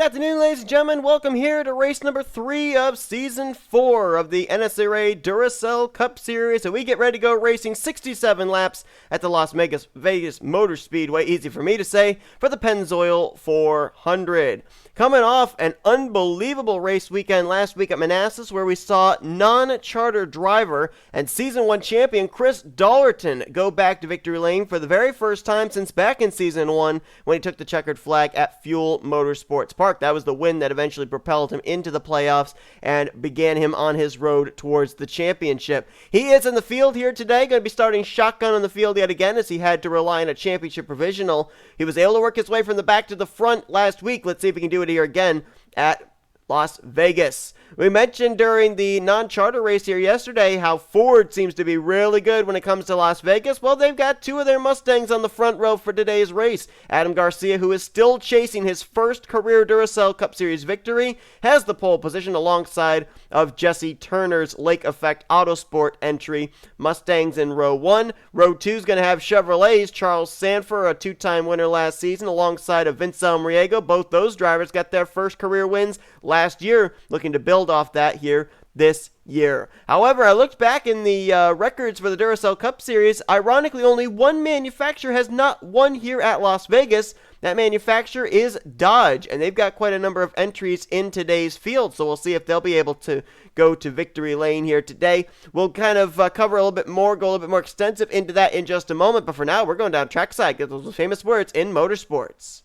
Good afternoon, ladies and gentlemen. Welcome here to race number 3 of Season 4 of the NNSCRA Duracell Cup Series. And we get ready to go racing 67 laps at the Las Vegas Motor Speedway. Easy for me to say, for the Pennzoil 400. Coming off an unbelievable race weekend last week at Manassas, where we saw non-charter driver and Season 1 champion Chris Dollerton go back to victory lane for the very first time since back in Season 1 when he took the checkered flag at Fuel Motorsports Park. That was the win that eventually propelled him into the playoffs and began him on his road towards the championship. He is in the field here today, going to be starting shotgun on the field yet again as he had to rely on a championship provisional. He was able to work his way from the back to the front last week. Let's see if he can do it here again at Las Vegas. We mentioned during the non-charter race here yesterday how Ford seems to be really good when it comes to Las Vegas. Well, they've got 2 of their Mustangs on the front row for today's race. Adam Garcia, who is still chasing his first career Duracell Cup Series victory, has the pole position alongside of Jesse Turner's Lake Effect Autosport entry. Mustangs in row 1. Row 2 is going to have Chevrolet's Charles Sandfer, a 2-time winner last season, alongside of V Almariego. Both those drivers got their first career wins last year, looking to build off that here this year. However, I looked back in the records for the Duracell Cup Series. Ironically, only one manufacturer has not won here at Las Vegas. That manufacturer is Dodge, and they've got quite a number of entries in today's field, so we'll see if they'll be able to go to victory lane here today. We'll kind of cover a little bit more, go a little bit more extensive into that in just a moment, but for now, we're going down trackside, get those famous words in motorsports.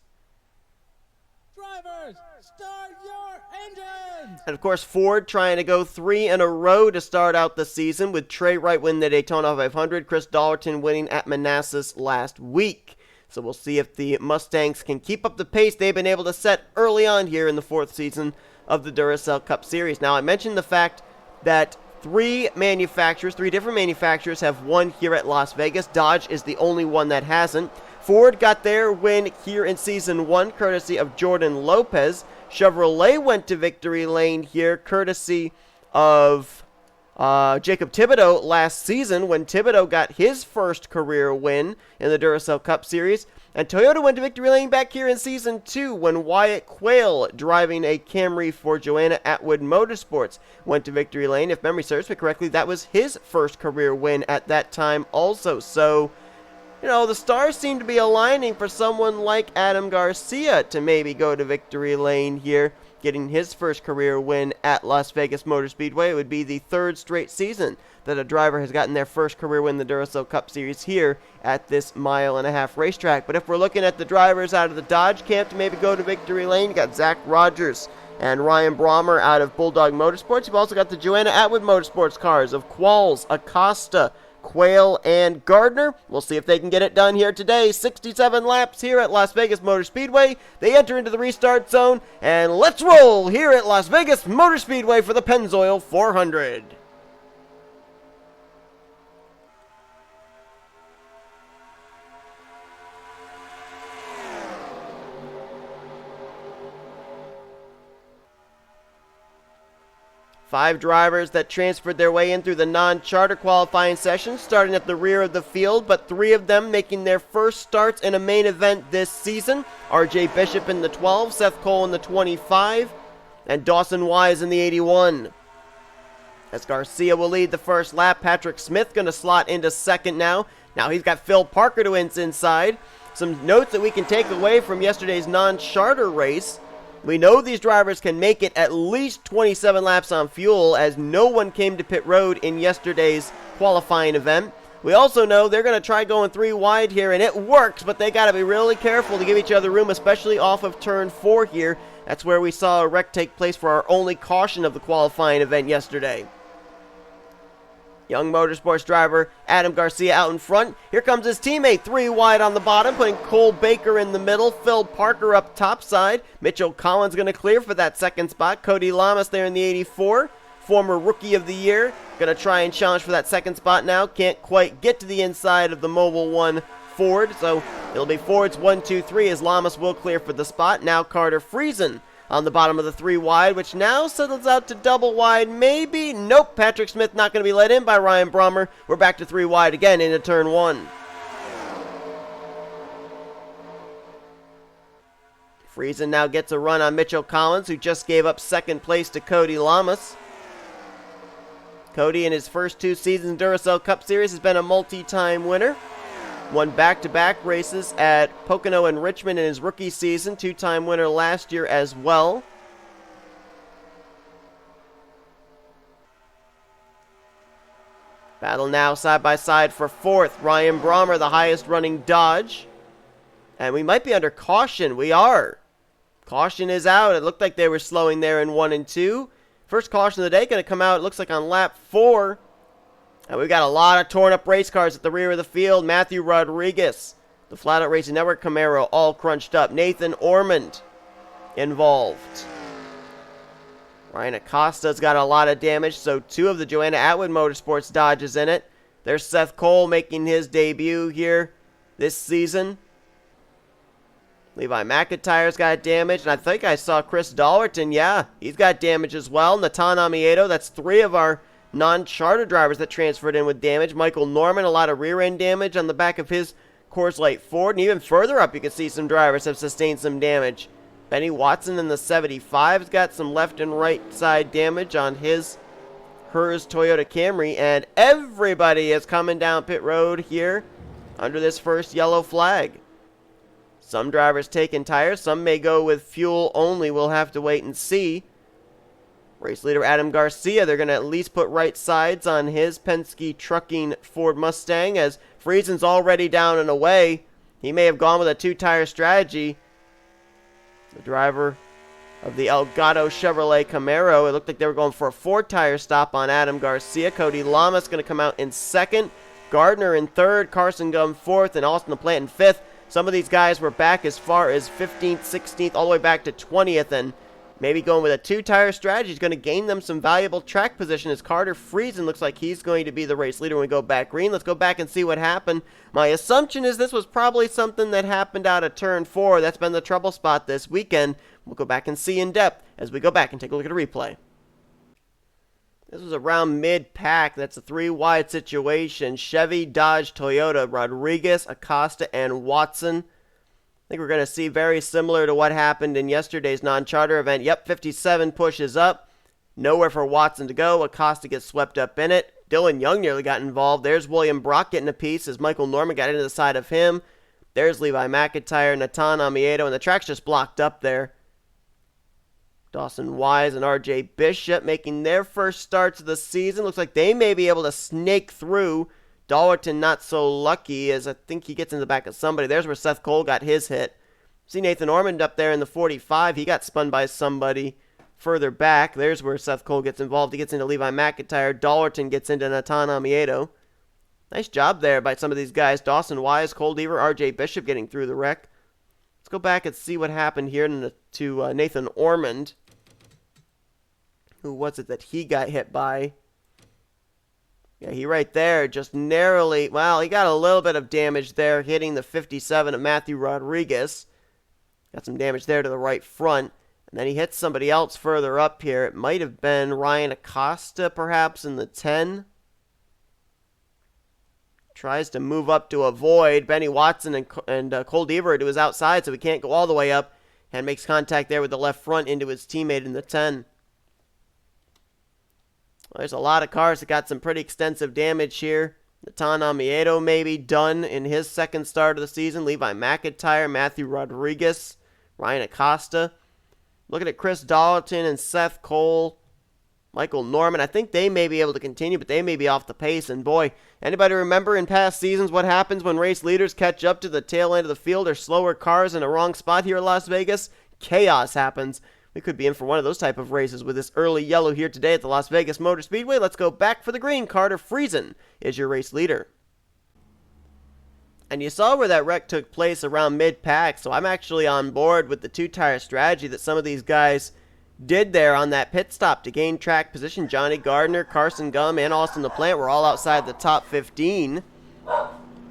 Drivers, start your engines! And of course, Ford trying to go 3 in a row to start out the season, with T Wright winning the Daytona 500, Chris Dollerton winning at Manassas last week. So we'll see if the Mustangs can keep up the pace they've been able to set early on here in the 4th season of the Duracell Cup Series. Now, I mentioned the fact that 3 different manufacturers have won here at Las Vegas. Dodge is the only one that hasn't. Ford got their win here in Season 1, courtesy of Jordan Lopez. Chevrolet went to victory lane here, courtesy of Jacob Thibodeaux last season, when Thibodeaux got his first career win in the Duracell Cup Series. And Toyota went to victory lane back here in Season 2, when Wyatt Quayle, driving a Camry for Joanna Atwood Motorsports, went to victory lane. If memory serves me correctly, that was his first career win at that time also. So, you know, the stars seem to be aligning for someone like Adam Garcia to maybe go to victory lane here, getting his first career win at Las Vegas Motor Speedway. It would be the 3rd straight season that a driver has gotten their first career win in the Duracell Cup Series here at this 1.5-mile racetrack. But if we're looking at the drivers out of the Dodge camp to maybe go to victory lane, you got Zach Rogers and Ryan Brommer out of Bulldog Motorsports. You've also got the Joanna Atwood Motorsports cars of Qualls, Acosta, Quayle, and Gardner. We'll see if they can get it done here today. 67 laps here at Las Vegas Motor Speedway. They enter into the restart zone, and let's roll here at Las Vegas Motor Speedway for the Pennzoil 400. Five drivers that transferred their way in through the non-charter qualifying session, starting at the rear of the field, but 3 of them making their first starts in a main event this season. RJ Bishop in the 12, Seth Cole in the 25, and Dawson Wise in the 81. As Garcia will lead the first lap, Patrick Smith going to slot into second now. Now he's got Phil Parker to inside. Some notes that we can take away from yesterday's non-charter race. We know these drivers can make it at least 27 laps on fuel, as no one came to pit road in yesterday's qualifying event. We also know they're going to try going 3 wide here, and it works, but they got to be really careful to give each other room, especially off of turn 4 here. That's where we saw a wreck take place for our only caution of the qualifying event yesterday. Young Motorsports driver Adam Garcia out in front. Here comes his teammate, 3 wide on the bottom, putting Cole Baker in the middle. Phil Parker up top side. Mitchell Collins going to clear for that second spot. Cody Lamas there in the 84. Former Rookie of the Year. Going to try and challenge for that second spot now. Can't quite get to the inside of the Mobil 1 Ford. So it'll be Ford's 1, 2, 3 as Lamas will clear for the spot. Now Carter Friesen on the bottom of the 3 wide, which now settles out to double wide, maybe. Nope, Patrick Smith not going to be let in by Ryan Brommer. We're back to 3 wide again into turn 1. Friesen now gets a run on Mitchell Collins, who just gave up second place to J Llamas. Cody, in his first 2 seasons in Duracell Cup Series, has been a multi-time winner. Won back-to-back races at Pocono and Richmond in his rookie season. 2-time winner last year as well. Battle now side by side for 4th. Ryan Brommer, the highest running Dodge. And we might be under caution. We are. Caution is out. It looked like they were slowing there in 1 and 2. First caution of the day going to come out, it looks like, on lap 4. And we've got a lot of torn up race cars at the rear of the field. Matthew Rodriguez, the Flat Out Racing Network Camaro, all crunched up. N Ormond involved. Ryan Acosta's got a lot of damage, so 2 of the Joanna Atwood Motorsports Dodges in it. There's Seth Cole making his debut here this season. Levi McIntire's got damage, and I think I saw Chris Dollerton, yeah, he's got damage as well. Natan Amiedo, that's 3 of our non-charter drivers that transferred in with damage. Michael Norman, a lot of rear-end damage on the back of his Coors Light Ford. And even further up, you can see some drivers have sustained some damage. Benny Watson in the 75's got some left and right side damage on his Toyota Camry. And everybody is coming down pit road here under this first yellow flag. Some drivers taking tires. Some may go with fuel only. We'll have to wait and see. Race leader Adam Garcia, they're going to at least put right sides on his Penske Trucking Ford Mustang, as Friesen's already down and away. He may have gone with a 2-tire strategy. The driver of the Elgato Chevrolet Camaro, it looked like they were going for a 4-tire stop on Adam Garcia. J Llamas going to come out in 2nd. Gardner in 3rd. Carson Gum 4th. And Austin LaPlante in 5th. Some of these guys were back as far as 15th, 16th, all the way back to 20th. And maybe going with a 2-tire strategy is going to gain them some valuable track position, as Carter Friesen looks like he's going to be the race leader when we go back green. Let's go back and see what happened. My assumption is this was probably something that happened out of turn 4. That's been the trouble spot this weekend. We'll go back and see in depth as we go back and take a look at a replay. This was around mid-pack. That's a 3-wide situation. Chevy, Dodge, Toyota, Rodriguez, Acosta, and Watson. I think we're going to see very similar to what happened in yesterday's non-charter event. Yep, 57 pushes up. Nowhere for Watson to go. Acosta gets swept up in it. Dylan Young nearly got involved. There's William Brock getting a piece as Michael Norman got into the side of him. There's Levi McIntyre, Natan Amiedo, and the track's just blocked up there. Dawson Wise and RJ Bishop making their first starts of the season. Looks like they may be able to snake through. Dollerton not so lucky, as I think he gets in the back of somebody. There's where Seth Cole got his hit. See N Ormond up there in the 45. He got spun by somebody further back. There's where Seth Cole gets involved. He gets into Levi McIntyre. Dollerton gets into Natan Amiedo. Nice job there by some of these guys. Dawson Wise, Cole Deaver, RJ Bishop getting through the wreck. Let's go back and see what happened here to N Ormond. Who was it that he got hit by? Yeah, he right there just narrowly, well, he got a little bit of damage there, hitting the 57 of Matthew Rodriguez. Got some damage there to the right front. And then he hits somebody else further up here. It might have been Ryan Acosta, perhaps, in the 10. Tries to move up to avoid. Benny Watson and Cole Deaver to his outside, so he can't go all the way up. And makes contact there with the left front into his teammate in the 10. There's a lot of cars that got some pretty extensive damage here. Natan Amiedo maybe done in his second start of the season. Levi McIntyre, Matthew Rodriguez, Ryan Acosta. Looking at Chris Dollerton and Seth Cole, Michael Norman. I think they may be able to continue, but they may be off the pace. And boy, anybody remember in past seasons what happens when race leaders catch up to the tail end of the field or slower cars in a wrong spot here in Las Vegas? Chaos happens. We could be in for one of those type of races with this early yellow here today at the Las Vegas Motor Speedway. Let's go back for the green. Carter Friesen is your race leader. And you saw where that wreck took place around mid-pack, so I'm actually on board with the 2-tire strategy that some of these guys did there on that pit stop to gain track position. Johnny Gardner, Carson Gum, and Austin LaPlante were all outside the top 15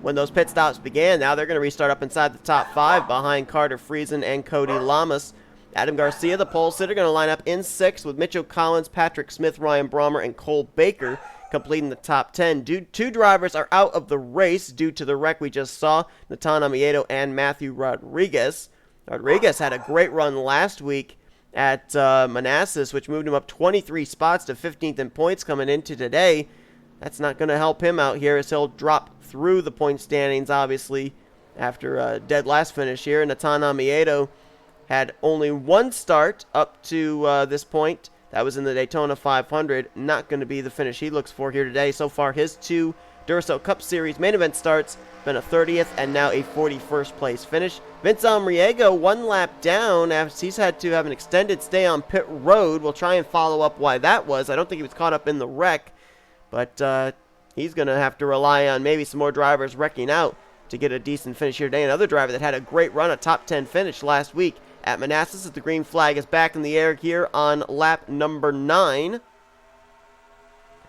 when those pit stops began. Now they're going to restart up inside the top 5 behind Carter Friesen and J Llamas. Adam Garcia, the pole sitter, going to line up in 6th with Mitchell Collins, Patrick Smith, Ryan Brommer, and Cole Baker completing the top 10. Two drivers are out of the race due to the wreck we just saw, Natan Amiedo and Matthew Rodriguez. Rodriguez had a great run last week at Manassas, which moved him up 23 spots to 15th in points coming into today. That's not going to help him out here as he'll drop through the point standings, obviously, after a dead last finish here. Nathan Amiedo had only one start up to this point. That was in the Daytona 500. Not going to be the finish he looks for here today. So far, his 2 Duracell Cup Series main event starts been a 30th and now a 41st place finish. Vince Almariego 1 lap down after he's had to have an extended stay on pit road. We'll try and follow up why that was. I don't think he was caught up in the wreck, but he's going to have to rely on maybe some more drivers wrecking out to get a decent finish here today. Another driver that had a great run, a top 10 finish last week at Manassas, as the green flag is back in the air here on lap number 9.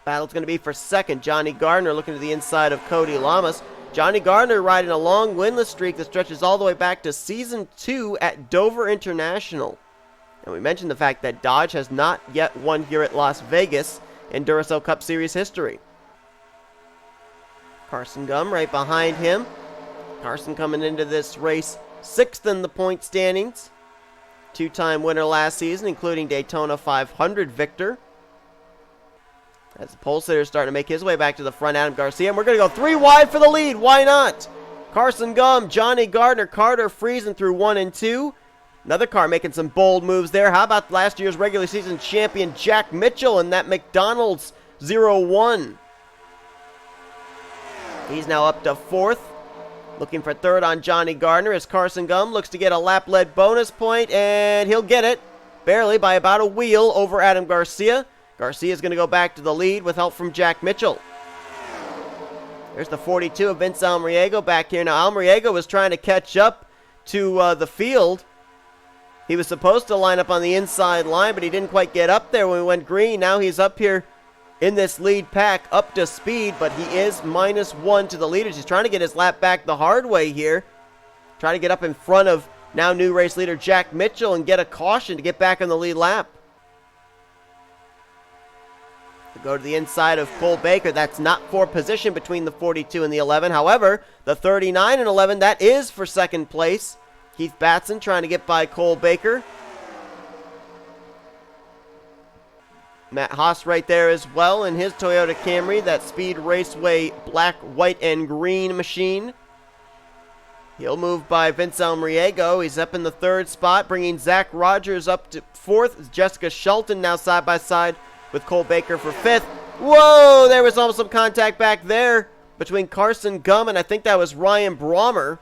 Battle's going to be for second. Johnny Gardner looking to the inside of Cody Lamas. Johnny Gardner riding a long winless streak that stretches all the way back to Season 2 at Dover International. And we mentioned the fact that Dodge has not yet won here at Las Vegas in Duracell Cup Series history. Carson Gum right behind him. Carson coming into this race 6th in the point standings. 2-time winner last season, including Daytona 500 victor. As the pole sitter is starting to make his way back to the front, Adam Garcia. And we're going to go 3 wide for the lead. Why not? Carson Gum, Johnny Gardner, Carter Friesen through 1 and 2. Another car making some bold moves there. How about last year's regular season champion Jack Mitchell and that McDonald's 0-1? He's now up to 4th. Looking for 3rd on Johnny Gardner as Carson Gum looks to get a lap-led bonus point, and he'll get it, barely by about a wheel over Adam Garcia. Garcia's going to go back to the lead with help from Jack Mitchell. There's the 42 of Vince Almariego back here. Now, Almariego was trying to catch up to the field. He was supposed to line up on the inside line, but he didn't quite get up there when we went green. Now he's up here in this lead pack, up to speed, but he is -1 to the leaders. He's trying to get his lap back the hard way here. Trying to get up in front of now new race leader Jack Mitchell and get a caution to get back on the lead lap. To go to the inside of Cole Baker. That's not for position between the 42 and the 11. However, the 39 and 11, that is for second place. Keith Batson trying to get by Cole Baker. Matt Haas right there as well in his Toyota Camry, that Speed Raceway black, white, and green machine. He'll move by Vince Almariego. He's up in the 3rd spot, bringing Zach Rogers up to 4th. Jessica Shelton now side by side with Cole Baker for 5th. Whoa, there was almost some contact back there between Carson Gum and I think that was Ryan Brommer.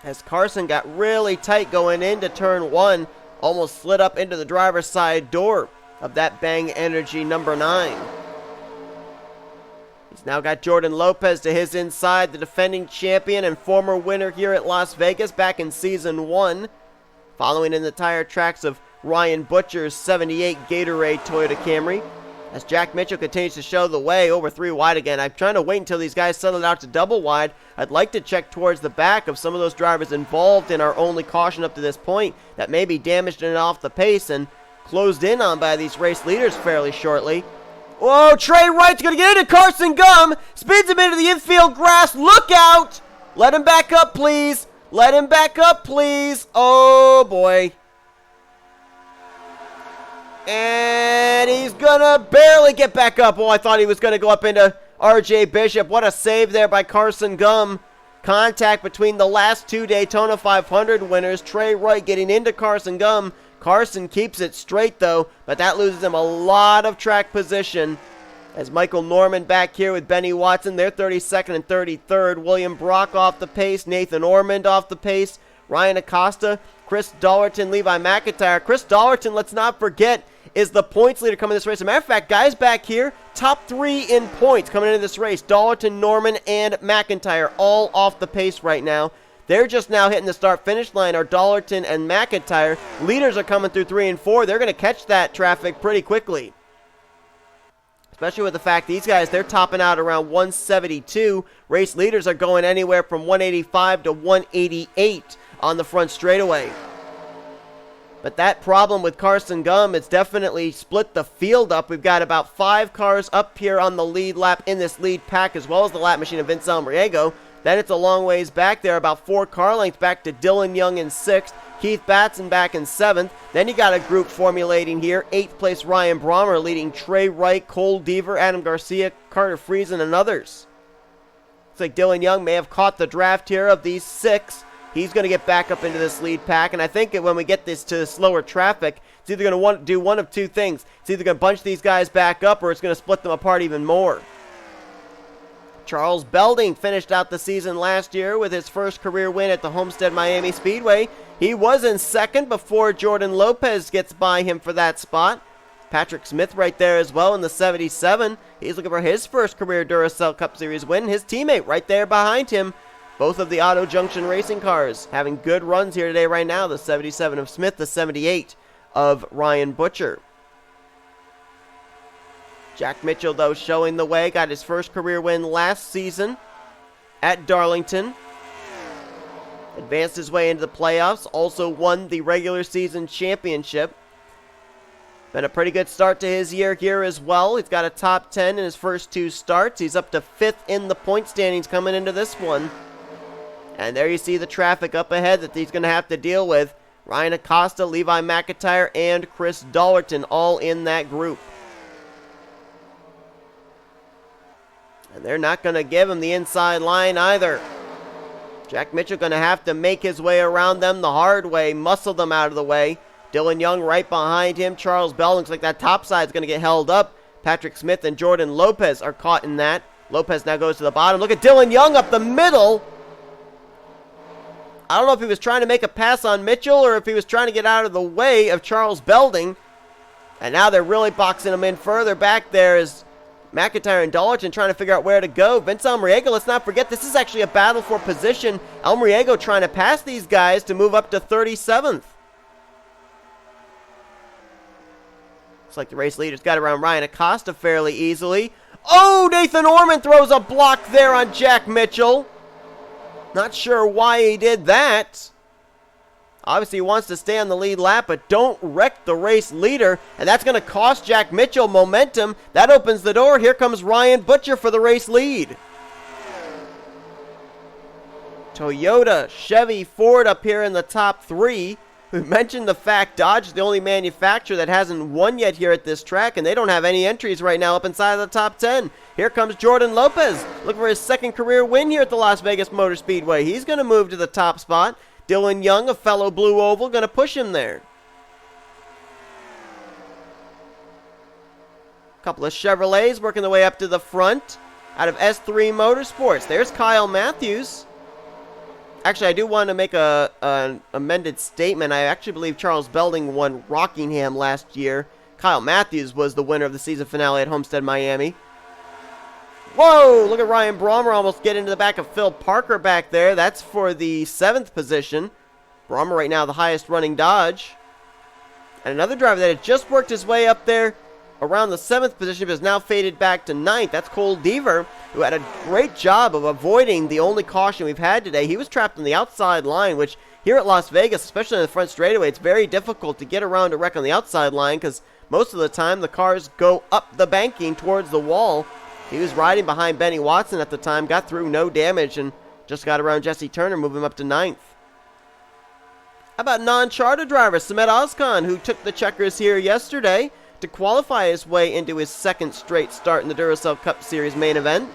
As Carson got really tight going into turn 1, almost slid up into the driver's side door of that Bang Energy number 9. He's now got Jordan Lopez to his inside, the defending champion and former winner here at Las Vegas back in Season 1. Following in the tire tracks of Ryan Butcher's 78 Gatorade Toyota Camry. As Jack Mitchell continues to show the way over 3 wide again. I'm trying to wait until these guys settle it out to double wide. I'd like to check towards the back of some of those drivers involved in our only caution up to this point that may be damaged and off the pace and closed in on by these race leaders fairly shortly. Whoa, T Wright's going to get into Carson Gum. Speeds him into the infield grass. Look out. Let him back up, please. Let him back up, please. Oh, boy. And he's going to barely get back up. Oh, I thought he was going to go up into RJ Bishop. What a save there by Carson Gum. Contact between the last 2 Daytona 500 winners. T Wright getting into Carson Gum. Carson keeps it straight, though, but that loses him a lot of track position. As Michael Norman back here with Benny Watson, they're 32nd and 33rd. William Brock off the pace. Nathan Ormond off the pace. Ryan Acosta, Chris Dollerton, Levi McIntyre. Chris Dollerton, let's not forget, is the points leader coming in this race. As a matter of fact, guys back here, top 3 in points coming into this race. Dollerton, Norman, and McIntyre all off the pace right now. They're just now hitting the start-finish line, are Dollerton and McIntyre. Leaders are coming through 3 and 4. They're going to catch that traffic pretty quickly. Especially with the fact these guys, they're topping out around 172. Race leaders are going anywhere from 185 to 188 on the front straightaway. But that problem with Carson Gum, it's definitely split the field up. We've got about 5 cars up here on the lead lap in this lead pack, as well as the lap machine of Vince Almariego. Then it's a long ways back there, about 4 car lengths back to Dylan Young in 6th. Keith Batson back in 7th. Then you got a group formulating here. 8th place Ryan Brommer leading T Wright, Cole Deaver, Adam Garcia, Carter Friesen, and others. Looks like Dylan Young may have caught the draft here of these 6. He's going to get back up into this lead pack, and I think that when we get this to slower traffic, it's either going to want to do one of two things. It's either going to bunch these guys back up, or it's going to split them apart even more. Charles Belding finished out the season last year with his first career win at the Homestead Miami Speedway. He was in 2nd before Jordan Lopes gets by him for that spot. Patrick Smith right there as well in the 77. He's looking for his first career Duracell Cup Series win. His teammate right there behind him. Both of the Auto Junction racing cars having good runs here today right now. The 77 of Smith, the 78 of Ryan Butcher. Jack Mitchell, though, showing the way. Got his first career win last season at Darlington. Advanced his way into the playoffs. Also won the regular season championship. Been a pretty good start to his year here as well. He's got a top 10 in his first 2 starts. He's up to 5th in the point standings coming into this one. And there you see the traffic up ahead that he's going to have to deal with. Ryan Acosta, Levi McIntyre, and Chris Dollerton all in that group. And they're not going to give him the inside line either. Jack Mitchell going to have to make his way around them the hard way, muscle them out of the way. Dylan Young right behind him. Charles Bell looks like that top side is going to get held up. Patrick Smith and Jordan Lopes are caught in that. Lopes now goes to the bottom. Look at Dylan Young up the middle. I don't know if he was trying to make a pass on Mitchell or if he was trying to get out of the way of Charles Belding. And now they're really boxing him in further back there as McIntyre and Dollerton trying to figure out where to go. Vince Almariego, let's not forget, this is actually a battle for position. Almariego trying to pass these guys to move up to 37th. Looks like the race leaders got around Ryan Acosta fairly easily. Oh, N Ormond throws a block there on Jack Mitchell. Not sure why he did that. Obviously, he wants to stay on the lead lap, but don't wreck the race leader. And that's going to cost Jack Mitchell momentum. That opens the door. Here comes Ryan Butcher for the race lead. Toyota, Chevy, Ford up here in the top 3. We mentioned the fact Dodge is the only manufacturer that hasn't won yet here at this track, and they don't have any entries right now up inside of the top 10. Here comes Jordan Lopes, looking for his 2nd career win here at the Las Vegas Motor Speedway. He's going to move to the top spot. Dylan Young, a fellow Blue Oval, going to push him there. A couple of Chevrolets working their way up to the front out of S3 Motorsports. There's Kyle Mathews. Actually, I do want to make an amended statement. I actually believe Charles Belding won Rockingham last year. Kyle Mathews was the winner of the season finale at Homestead Miami. Whoa! Look at Ryan Brommer almost get into the back of Phil Parker back there. That's for the 7th position. Brommer right now the highest running Dodge. And another driver that had just worked his way up there around the 7th position but is now faded back to 9th. That's Cole Deaver, who had a great job of avoiding the only caution we've had today. He was trapped on the outside line, which here at Las Vegas, especially in the front straightaway, it's very difficult to get around a wreck on the outside line because most of the time the cars go up the banking towards the wall. He was riding behind Benny Watson at the time, got through no damage, and just got around Jesse Turner, moving him up to 9th. How about non-charter driver S Ozkan, who took the checkers here yesterday to qualify his way into his 2nd straight start in the Duracell Cup Series main event.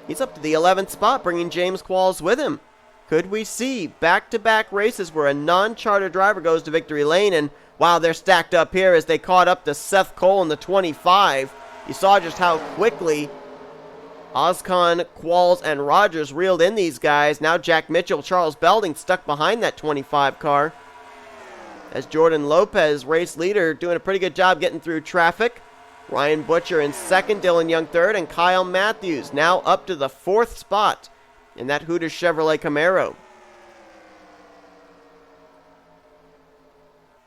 He's up to the 11th spot, bringing J Qualls with him. Could we see back-to-back races where a non-charter driver goes to victory lane? And wow, they're stacked up here as they caught up to Seth Cole in the 25. You saw just how quickly Ozkan, Qualls, and Rogers reeled in these guys. Now Jack Mitchell, Charles Belding stuck behind that 25 car. As Jordan Lopes, race leader, doing a pretty good job getting through traffic. Ryan Butcher in 2nd, Dylan Young 3rd, and Kyle Mathews now up to the 4th spot in that Hooters Chevrolet Camaro.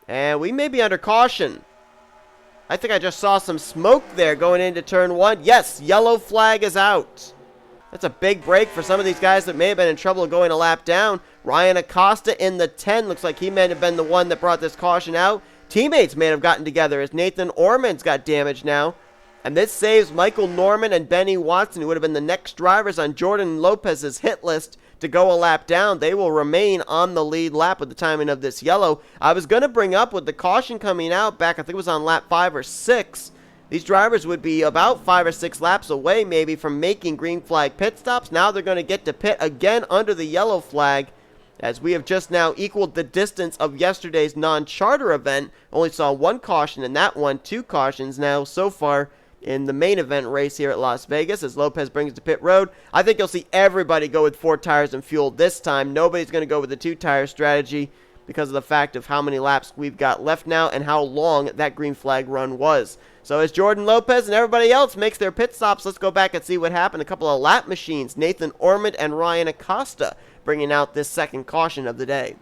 And we may be under caution. I think I just saw some smoke there going into turn 1. Yes, yellow flag is out. That's a big break for some of these guys that may have been in trouble going a lap down. Ryan Acosta in the 10. Looks like he may have been the one that brought this caution out. Teammates may have gotten together as N Ormond's got damage now. And this saves Michael Norman and Benny Watson, who would have been the next drivers on Jordan Lopez's hit list, to go a lap down. They will remain on the lead lap with the timing of this yellow. I was going to bring up with the caution coming out back, I think it was on lap 5 or 6, these drivers would be about 5 or 6 laps away maybe from making green flag pit stops. Now they're going to get to pit again under the yellow flag, as we have just now equaled the distance of yesterday's non-charter event. Only saw 1 caution in that one, 2 cautions now so far in the main event race here at Las Vegas as Lopez brings to pit road. I think you'll see everybody go with 4 tires and fuel this time. Nobody's going to go with the 2-tire strategy because of the fact of how many laps we've got left now and how long that green flag run was. So as Jordan Lopez and everybody else makes their pit stops, let's go back and see what happened. A couple of lap machines, N Ormond and R Acosta, bringing out this second caution of the day.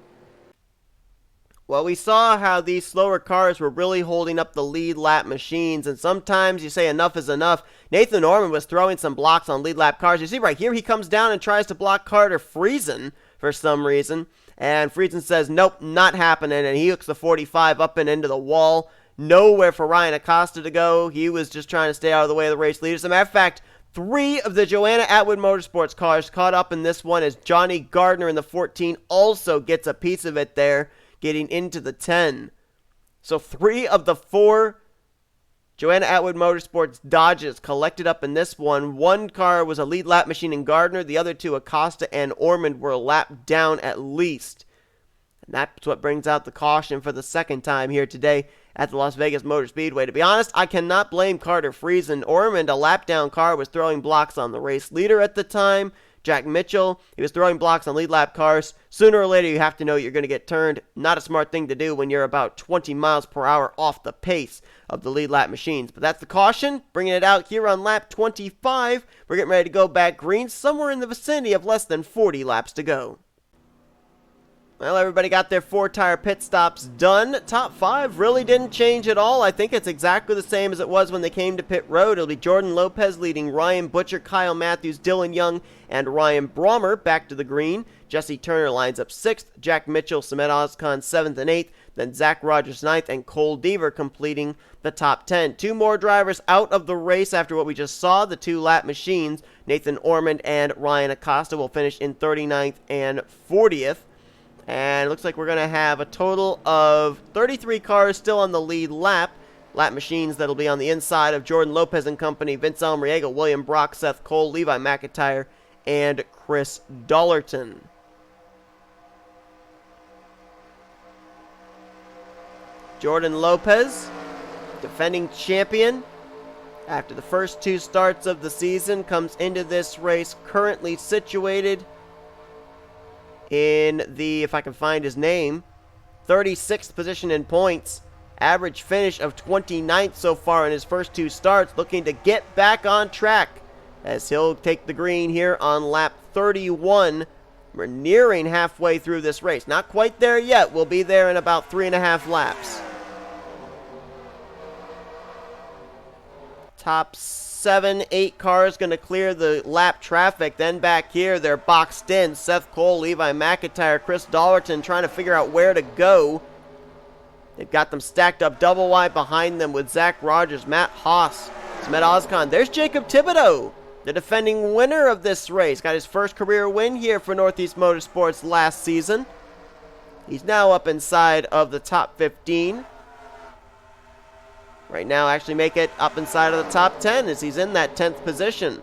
Well, we saw how these slower cars were really holding up the lead lap machines, and sometimes you say enough is enough. N Ormond was throwing some blocks on lead lap cars. You see right here, he comes down and tries to block Carter Friesen for some reason, and Friesen says, nope, not happening, and he hooks the 45 up and into the wall. Nowhere for R Acosta to go. He was just trying to stay out of the way of the race leaders. As a matter of fact, 3 of the Joanna Atwood Motorsports cars caught up in this one as J Gardner in the 14 also gets a piece of it there, getting into the 10. So 3 of the 4 Joanna Atwood Motorsports Dodges collected up in this one. 1 car was a lead lap machine in Gardner. The other 2, Acosta and Ormond, were a lap down at least. And that's what brings out the caution for the second time here today at the Las Vegas Motor Speedway. To be honest, I cannot blame Carter Friesen. Ormond, a lap down car, was throwing blocks on the race leader at the time. Jack Mitchell, he was throwing blocks on lead lap cars. Sooner or later, you have to know you're going to get turned. Not a smart thing to do when you're about 20 miles per hour off the pace of the lead lap machines. But that's the caution, bringing it out here on lap 25. We're getting ready to go back green, somewhere in the vicinity of less than 40 laps to go. Well, everybody got their 4-tire pit stops done. Top 5 really didn't change at all. I think it's exactly the same as it was when they came to pit road. It'll be Jordan Lopez leading Ryan Butcher, Kyle Mathews, Dylan Young, and Ryan Brommer back to the green. Jesse Turner lines up 6th. Jack Mitchell, S Ozkan 7th and 8th. Then Zach Rogers 9th and Cole Deaver completing the top 10. 2 more drivers out of the race after what we just saw. The 2 lap machines, N Ormond and R Acosta, will finish in 39th and 40th. And it looks like we're going to have a total of 33 cars still on the lead lap. Lap machines that'll be on the inside of Jordan Lopez and company, Vince Almariego, William Brock, Seth Cole, Levi McIntyre, and Chris Dollerton. Jordan Lopez, defending champion, after the first 2 starts of the season, comes into this race currently situated in the, if I can find his name, 36th position in points. Average finish of 29th so far in his first 2 starts. Looking to get back on track as he'll take the green here on lap 31. We're nearing halfway through this race. Not quite there yet. We'll be there in about 3.5 laps. Top 7, 8 cars going to clear the lap traffic. Then back here, they're boxed in. Seth Cole, Levi McIntyre, Chris Dollerton trying to figure out where to go. They've got them stacked up double wide behind them with Zach Rogers, Matt Haas, S Ozkan. There's Jacob Thibodeaux, the defending winner of this race. Got his first career win here for Northeast Motorsports last season. He's now up inside of the top 15. Right now, actually make it up inside of the top 10 as he's in that 10th position.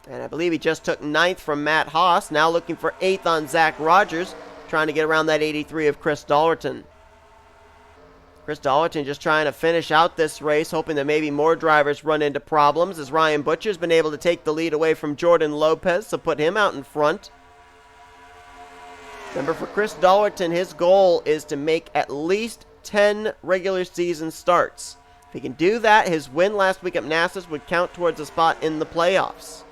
And I believe he just took 9th from Matt Haas. Now looking for 8th on Zach Rogers, trying to get around that 83 of Chris Dollerton. Chris Dollerton just trying to finish out this race, hoping that maybe more drivers run into problems, as Ryan Butcher's been able to take the lead away from Jordan Lopez, so put him out in front. Remember, for Chris Dollerton, his goal is to make at least 10 regular season starts. If he can do that, his win last week at Manassas would count towards a spot in the playoffs.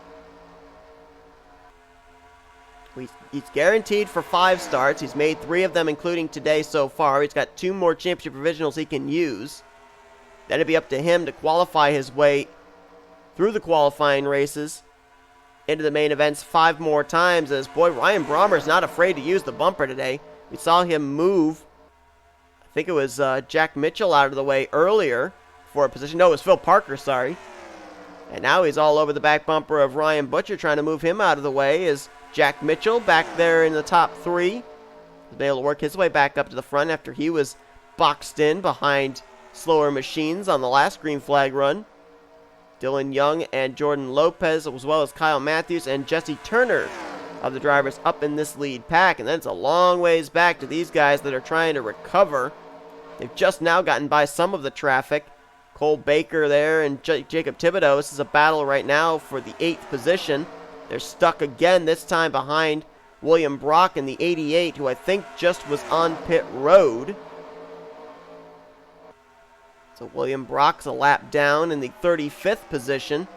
He's guaranteed for 5 starts. He's made 3 of them, including today so far. He's got 2 more championship provisionals he can use. Then it'd be up to him to qualify his way through the qualifying races into the main events 5 more times, as boy, Ryan Brommer's not afraid to use the bumper today. We saw him move, I think it was Jack Mitchell out of the way earlier for a position. No, it was Phil Parker, sorry. And now he's all over the back bumper of Ryan Butcher, trying to move him out of the way. Is Jack Mitchell back there in the top three. He's been able to work his way back up to the front after he was boxed in behind slower machines on the last green flag run. Dylan Young and Jordan Lopez, as well as Kyle Mathews and Jesse Turner of the drivers up in this lead pack. And then it's a long ways back to these guys that are trying to recover. They've just now gotten by some of the traffic. Cole Baker there and Jacob Thibodeaux. This is a battle right now for the 8th position. They're stuck again, this time behind William Brock in the 88, who I think just was on pit road. So William Brock's a lap down in the 35th position.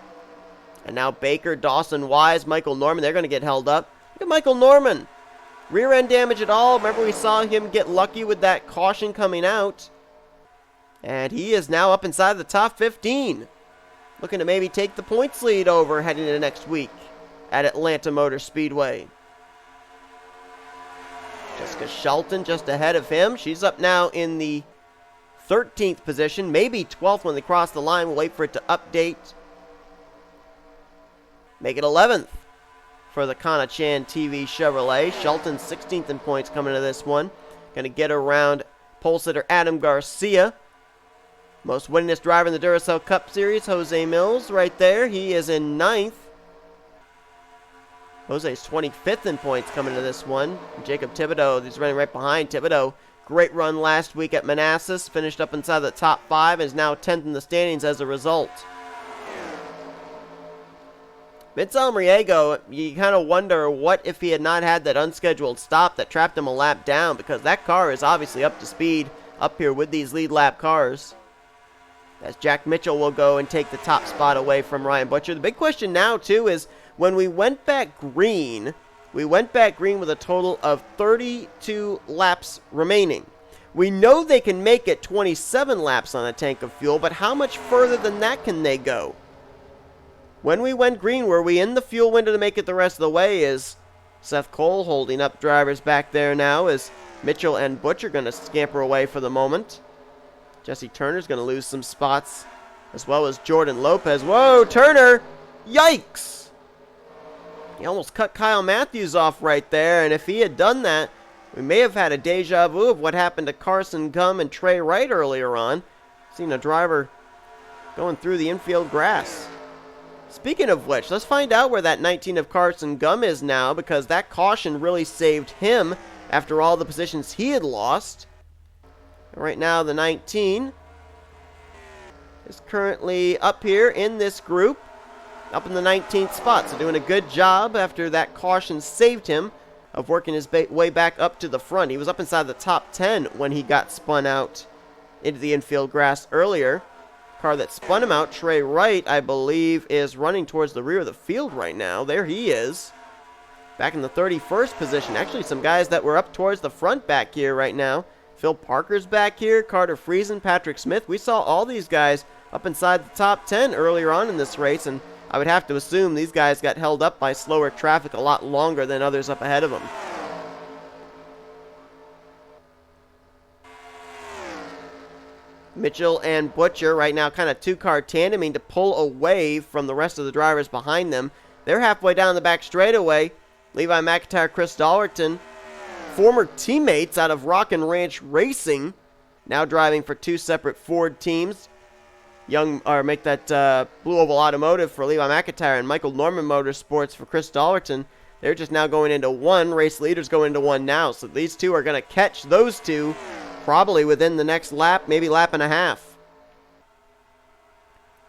And now Baker, Dawson Wise, Michael Norman, they're going to get held up. Look at Michael Norman. Rear end damage at all. Remember we saw him get lucky with that caution coming out. And he is now up inside the top 15. Looking to maybe take the points lead over heading into next week at Atlanta Motor Speedway. Jessica Shelton just ahead of him. She's up now in the 13th position, maybe 12th when they cross the line. We'll wait for it to update. Make it 11th for the Kana-chan TV Chevrolet. Shelton 16th in points coming to this one. Going to get around pole sitter Adam Garcia. Most winningest driver in the Duracell Cup Series, J Millz right there. He is in 9th. Jose's 25th in points coming to this one. Jacob Thibodeaux, he's running right behind. Thibodeaux, great run last week at Manassas. Finished up inside the top 5 and is now 10th in the standings as a result. V Almariego, you kind of wonder what if he had not had that unscheduled stop that trapped him a lap down, because that car is obviously up to speed up here with these lead lap cars. As Jack Mitchell will go and take the top spot away from Ryan Butcher. The big question now, too, is when we went back green with a total of 32 laps remaining. We know they can make it 27 laps on a tank of fuel, but how much further than that can they go? When we went green, were we in the fuel window to make it the rest of the way? Is Seth Cole holding up drivers back there now as Mitchell and Butcher going to scamper away for the moment. Jesse Turner's going to lose some spots, as well as Jordan Lopez. Whoa, Turner! Yikes! He almost cut Kyle Mathews off right there, and if he had done that, we may have had a deja vu of what happened to Carson Gum and T Wright earlier on. Seen a driver going through the infield grass. Speaking of which, let's find out where that 19 of Carson Gum is now, because that caution really saved him after all the positions he had lost. Right now, the 19 is currently up here in this group, up in the 19th spot. So doing a good job after that caution saved him of working his way back up to the front. He was up inside the top 10 when he got spun out into the infield grass earlier. Car that spun him out, T Wright, I believe, is running towards the rear of the field right now. There he is. Back in the 31st position. Actually, some guys that were up towards the front back here right now. Phil Parker's back here, Carter Friesen, Patrick Smith. We saw all these guys up inside the top 10 earlier on in this race, and I would have to assume these guys got held up by slower traffic a lot longer than others up ahead of them. Mitchell and Butcher right now kind of two-car tandeming to pull away from the rest of the drivers behind them. They're halfway down the back straightaway. Levi McIntyre, Chris Dollerton, former teammates out of Rock and Ranch Racing, now driving for two separate Ford teams. Make that Blue Oval Automotive for Levi McIntyre and Michael Norman Motorsports for Chris Dollerton. They're just now going into one. Race leaders going into one now. So these two are going to catch those two probably within the next lap, maybe lap and a half.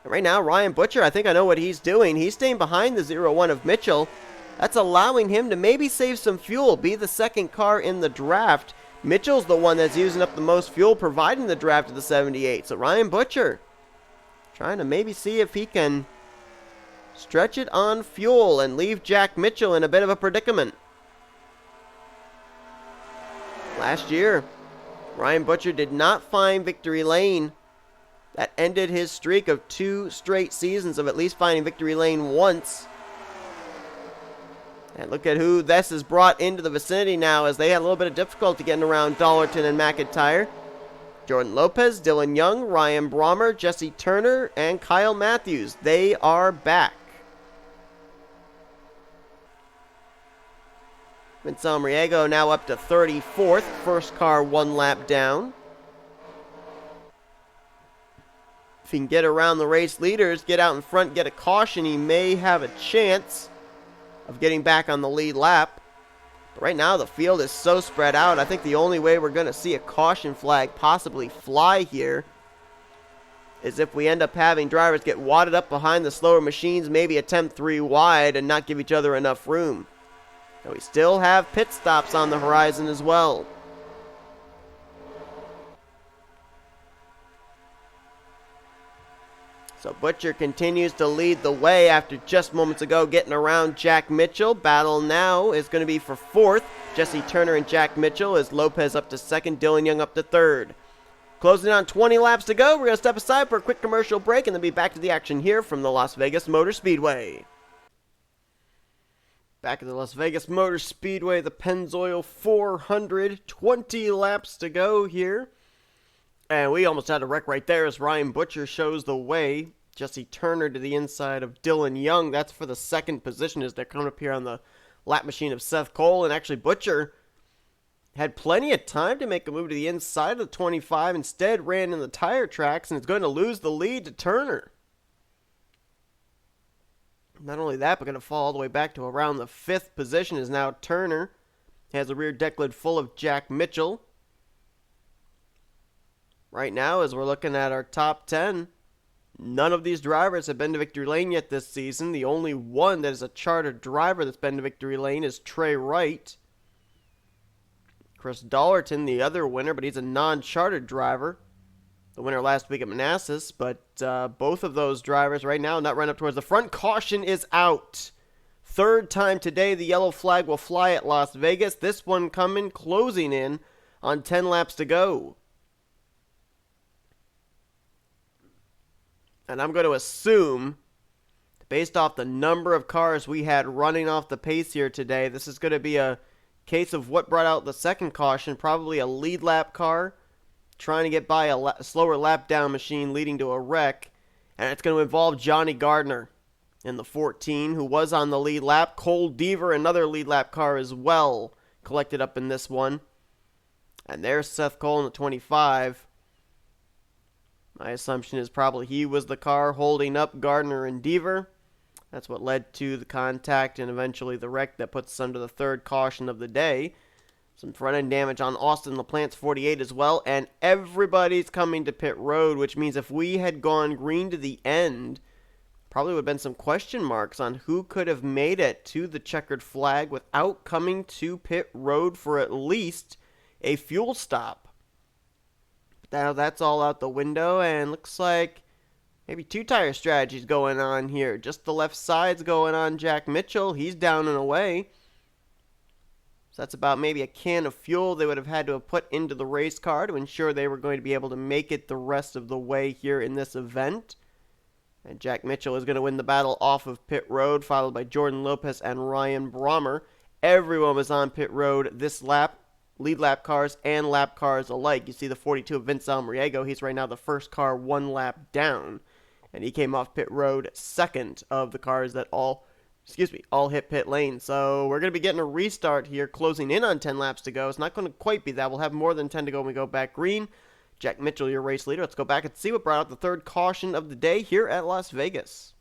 And right now, Ryan Butcher, I think I know what he's doing. He's staying behind the 0-1 of Mitchell. That's allowing him to maybe save some fuel, be the second car in the draft. Mitchell's the one that's using up the most fuel, providing the draft of the 78. So Ryan Butcher trying to maybe see if he can stretch it on fuel and leave Jack Mitchell in a bit of a predicament. Last year, Ryan Butcher did not find victory lane. That ended his streak of 2 straight seasons of at least finding victory lane once. And look at who this has brought into the vicinity now, as they had a little bit of difficulty getting around Dollerton and McIntyre. Jordan Lopes, Dylan Young, Ryan Brommer, Jesse Turner, and Kyle Mathews. They are back. V Almariego now up to 34th. First car 1 lap down. If he can get around the race leaders, get out in front, get a caution, he may have a chance of getting back on the lead lap. But right now the field is so spread out, I think the only way we're going to see a caution flag possibly fly here is if we end up having drivers get wadded up behind the slower machines, maybe attempt 3 wide and not give each other enough room. And we still have pit stops on the horizon as well. So Butcher continues to lead the way after just moments ago getting around Jack Mitchell. Battle now is going to be for 4th. Jesse Turner and Jack Mitchell as Lopes up to 2nd, Dylan Young up to 3rd. Closing on 20 laps to go. We're going to step aside for a quick commercial break and then be back to the action here from the Las Vegas Motor Speedway. Back at the Las Vegas Motor Speedway, the Pennzoil 400. 20 laps to go here. And we almost had a wreck right there as Ryan Butcher shows the way. Jesse Turner to the inside of Dylan Young. That's for the 2nd position as they're coming up here on the lap machine of Seth Cole. And actually Butcher had plenty of time to make a move to the inside of the 25. Instead ran in the tire tracks and is going to lose the lead to Turner. Not only that, but going to fall all the way back to around the 5th position is now Turner. He has a rear deck lid full of Jack Mitchell. Right now, as we're looking at our top 10, none of these drivers have been to victory lane yet this season. The only one that is a chartered driver that's been to victory lane is T Wright. Chris Dollerton, the other winner, but he's a non-chartered driver. The winner last week at Manassas, but both of those drivers right now not running up towards the front. Caution is out. 3rd time today, the yellow flag will fly at Las Vegas. This one coming, closing in on 10 laps to go. And I'm going to assume, based off the number of cars we had running off the pace here today, this is going to be a case of what brought out the 2nd caution, probably a lead lap car trying to get by a slower lap down machine leading to a wreck. And it's going to involve J Gardner in the 14, who was on the lead lap. Cole Deaver, another lead lap car as well, collected up in this one. And there's Seth Cole in the 25. My assumption is probably he was the car holding up Gardner and Deaver. That's what led to the contact and eventually the wreck that puts us under the 3rd caution of the day. Some front-end damage on Austin LaPlante's 48 as well. And everybody's coming to pit road, which means if we had gone green to the end, probably would have been some question marks on who could have made it to the checkered flag without coming to pit road for at least a fuel stop. Now that's all out the window, and looks like maybe 2 tire strategies going on here. Just the left side's going on Jack Mitchell. He's down and away. So that's about maybe a can of fuel they would have had to have put into the race car to ensure they were going to be able to make it the rest of the way here in this event. And Jack Mitchell is going to win the battle off of pit road, followed by Jordan Lopes and Ryan Brommer. Everyone was on pit road this lap. Lead lap cars and lap cars alike. You see the 42 of V Almariego. He's right now the first car 1 lap down. And he came off pit road 2nd of the cars that all hit pit lane. So we're going to be getting a restart here, closing in on 10 laps to go. It's not going to quite be that. We'll have more than 10 to go when we go back green. Jack Mitchell, your race leader. Let's go back and see what brought out the 3rd caution of the day here at Las Vegas.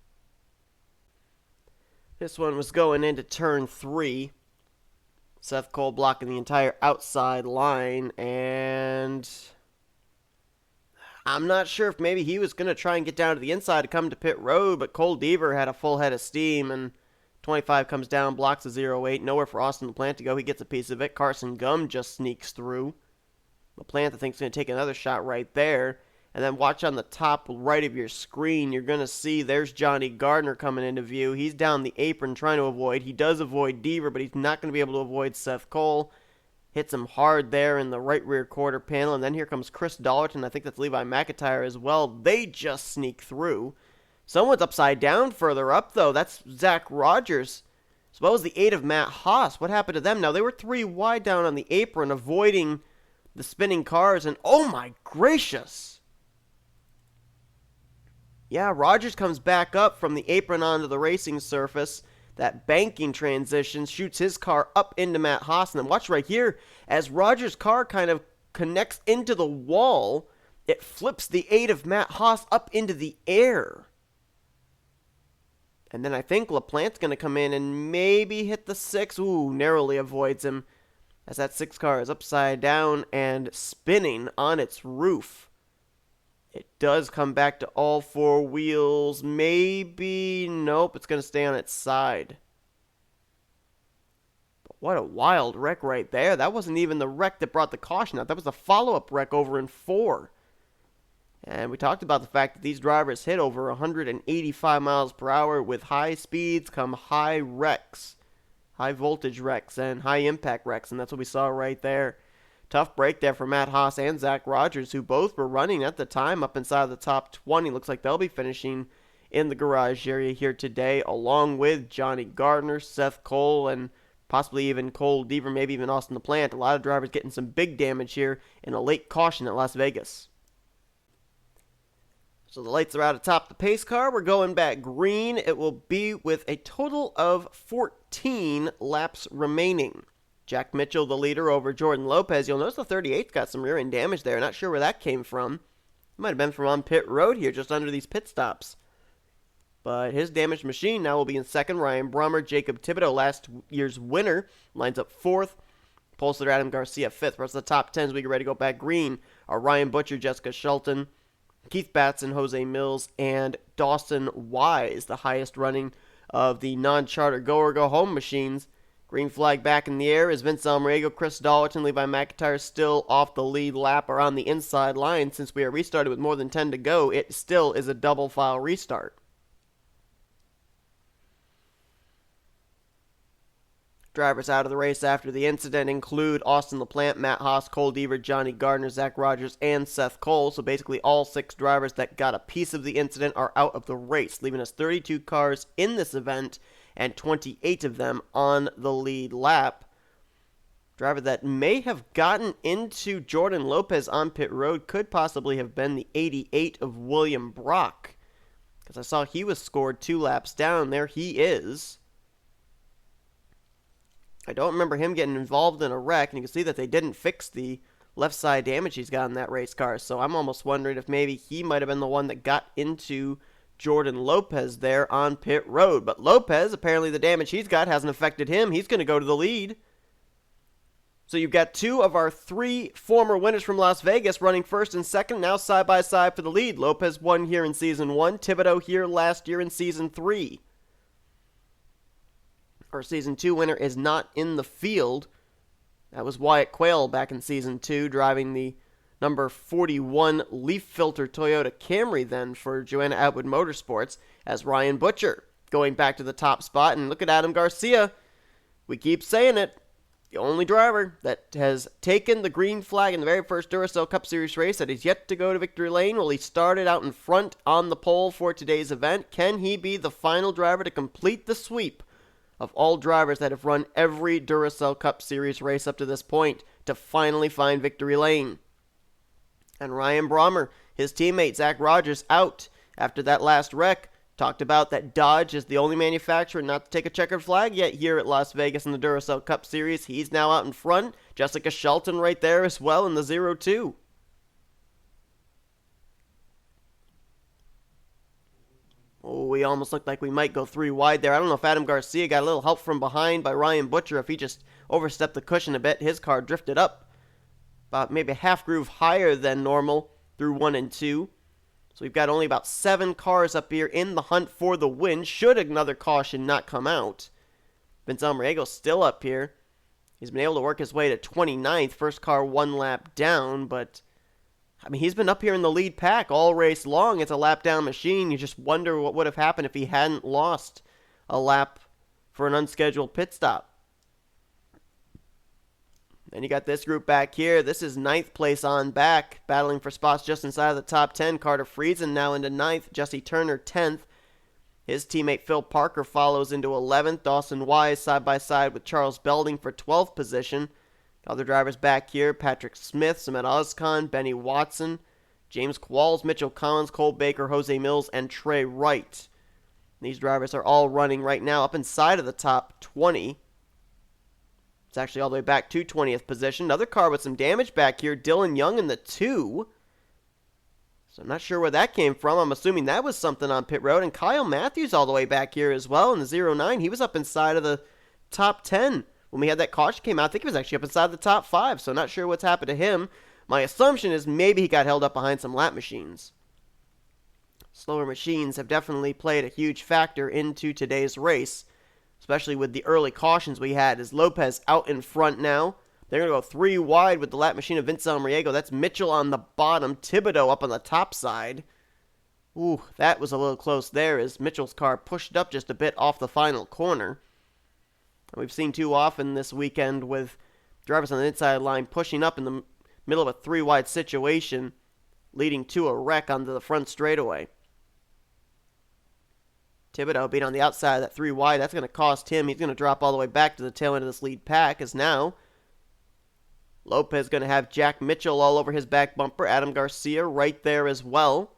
This one was going into turn 3. Seth Cole blocking the entire outside line, and I'm not sure if maybe he was going to try and get down to the inside to come to pit road, but Cole Deaver had a full head of steam, and 25 comes down, blocks a 0-8, nowhere for Austin LaPlante to go. He gets a piece of it. Carson Gum just sneaks through. LaPlante, I think, is going to take another shot right there. And then watch on the top right of your screen, you're going to see there's J Gardner coming into view. He's down the apron trying to avoid. He does avoid Deaver, but he's not going to be able to avoid Seth Cole. Hits him hard there in the right rear quarter panel. And then here comes Chris Dollerton. I think that's Levi McIntyre as well. They just sneak through. Someone's upside down further up, though. That's Zach Rogers. Suppose the 8 of M Haas. What happened to them? Now, they were 3 wide down on the apron, avoiding the spinning cars, and oh my gracious! Yeah, Rogers comes back up from the apron onto the racing surface. That banking transition shoots his car up into Matt Haas. And then watch right here, as Rogers' car kind of connects into the wall, it flips the 8 of Matt Haas up into the air. And then I think LaPlante's going to come in and maybe hit the 6. Ooh, narrowly avoids him, as that 6 car is upside down and spinning on its roof. It does come back to all 4 wheels. Maybe. Nope, it's going to stay on its side. But what a wild wreck right there. That wasn't even the wreck that brought the caution out. That was the follow-up wreck over in 4. And we talked about the fact that these drivers hit over 185 miles per hour. With high speeds come high wrecks. High voltage wrecks and high impact wrecks. And that's what we saw right there. Tough break there for Matt Haas and Zach Rogers, who both were running at the time up inside the top 20. Looks like they'll be finishing in the garage area here today, along with J Gardner, Seth Cole, and possibly even Cole Deaver, maybe even Austin LaPlante. A lot of drivers getting some big damage here in a late caution at Las Vegas. So the lights are out atop the pace car. We're going back green. It will be with a total of 14 laps remaining. Jack Mitchell, the leader, over Jordan Lopez. You'll notice the 38's got some rear-end damage there. Not sure where that came from. It might have been from on pit road here, just under these pit stops. But his damaged machine now will be in second. Ryan Brommer, Jacob Thibodeaux, last year's winner, lines up fourth. Pole-sitter Adam Garcia, fifth. For us, the top 10 as we get ready to go back green are Ryan Butcher, Jessica Shelton, Keith Batson, J Millz, and Dawson Wise, the highest running of the non-charter go-or-go-home machines. Green flag back in the air is Vince Almariego, Chris Dahlwich, and Levi McIntyre still off the lead lap or on the inside line. Since we are restarted with more than 10 to go, it still is a double file restart. Drivers out of the race after the incident include Austin LaPlante, Matt Haas, Cole Deaver, J Gardner, Zach Rogers, and Seth Cole. So basically all 6 drivers that got a piece of the incident are out of the race, leaving us 32 cars in this event and 28 of them on the lead lap. Driver that may have gotten into Jordan Lopez on pit road could possibly have been the 88 of William Brock, because I saw he was scored 2 laps down. There he is. I don't remember him getting involved in a wreck, and you can see that they didn't fix the left side damage he's got in that race car, so I'm almost wondering if maybe he might have been the one that got into Jordan Lopez there on pit road. But Lopez, apparently the damage he's got hasn't affected him. He's going to go to the lead. So you've got 2 of our 3 former winners from Las Vegas running first and second, now side by side for the lead. Lopez won here in Season 1, Thibodeaux here last year in Season 3. Our Season 2 winner is not in the field. That was Wyatt Quayle back in Season 2, driving the number 41 leaf filter Toyota Camry then for Joanna Atwood Motorsports, as Ryan Butcher going back to the top spot. And look at Adam Garcia. We keep saying it. The only driver that has taken the green flag in the very first Duracell Cup Series race that is yet to go to victory lane. Well, he started out in front on the pole for today's event. Can he be the final driver to complete the sweep of all drivers that have run every Duracell Cup Series race up to this point to finally find victory lane? And Ryan Brommer, his teammate Zach Rogers, out after that last wreck. Talked about that Dodge is the only manufacturer not to take a checkered flag yet here at Las Vegas in the Duracell Cup Series. He's now out in front. Jessica Shelton right there as well in the 0-2. Oh, we almost looked like we might go 3 wide there. I don't know if Adam Garcia got a little help from behind by Ryan Butcher. If he just overstepped the cushion a bit, his car drifted up about maybe a half groove higher than normal through 1 and 2. So we've got only about 7 cars up here in the hunt for the win, should another caution not come out. Vince Almariego's still up here. He's been able to work his way to 29th, first car 1 lap down, but I mean, he's been up here in the lead pack all race long. It's a lap down machine. You just wonder what would have happened if he hadn't lost a lap for an unscheduled pit stop. Then you got this group back here. This is 9th place on back, battling for spots just inside of the top 10. Carter Friesen now into 9th. Jesse Turner 10th. His teammate Phil Parker follows into 11th. Dawson Wise side by side with Charles Belding for 12th position. Other drivers back here, Patrick Smith, S Ozkan, Benny Watson, J Qualls, Mitchell Collins, Cole Baker, J Millz, and T Wright. These drivers are all running right now up inside of the top 20. It's actually all the way back to 20th position. Another car with some damage back here, Dylan Young in the 2. So I'm not sure where that came from. I'm assuming that was something on pit road. And Kyle Mathews all the way back here as well in the 09. He was up inside of the top 10 when we had that caution came out. I think he was actually up inside the top 5, so not sure what's happened to him. My assumption is maybe he got held up behind some lap machines. Slower machines have definitely played a huge factor into today's race, especially with the early cautions we had. As Lopes out in front now. They're going to go 3 wide with the lap machine of V Almariego. That's Mitchell on the bottom. Thibodeaux up on the top side. Ooh, that was a little close there as Mitchell's car pushed up just a bit off the final corner. And we've seen too often this weekend with drivers on the inside line pushing up in the middle of a 3 wide situation, leading to a wreck onto the front straightaway. Thibodeaux being on the outside of that 3 wide, that's going to cost him. He's going to drop all the way back to the tail end of this lead pack, as now Lopes going to have Jack Mitchell all over his back bumper. Adam Garcia right there as well.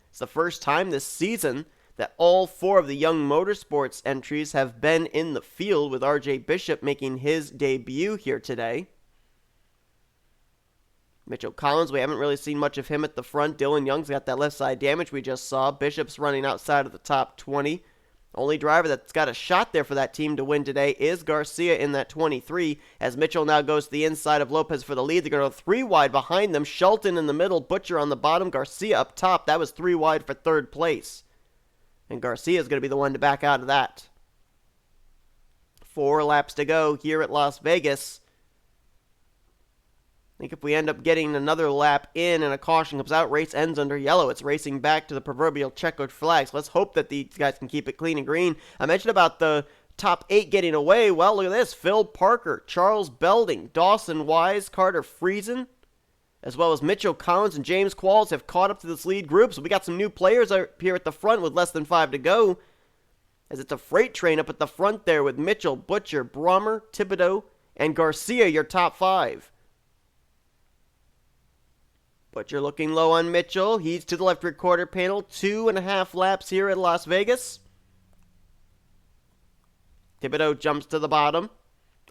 It's the first time this season that all 4 of the Young Motorsports entries have been in the field, with RJ Bishop making his debut here today. Mitchell Collins, we haven't really seen much of him at the front. Dylan Young's got that left side damage we just saw. Bishop's running outside of the top 20. Only driver that's got a shot there for that team to win today is Garcia in that 23, as Mitchell now goes to the inside of Lopes for the lead. They're going to go 3 wide behind them. Shelton in the middle, Butcher on the bottom, Garcia up top. That was 3 wide for 3rd place. And Garcia is going to be the one to back out of that. 4 laps to go here at Las Vegas. I think if we end up getting another lap in and a caution comes out, race ends under yellow. It's racing back to the proverbial checkered flags. Let's hope that these guys can keep it clean and green. I mentioned about the top 8 getting away. Well, look at this. Phil Parker, Charles Belding, Dawson Wise, Carter Friesen, as well as Mitchell Collins and J Qualls have caught up to this lead group. So we got some new players up here at the front with less than 5 to go, as it's a freight train up at the front there with Mitchell, Butcher, Brommer, Thibodeaux, and Garcia, your top 5. Butcher looking low on Mitchell. He's to the left rear quarter panel. 2.5 laps here at Las Vegas. Thibodeaux jumps to the bottom.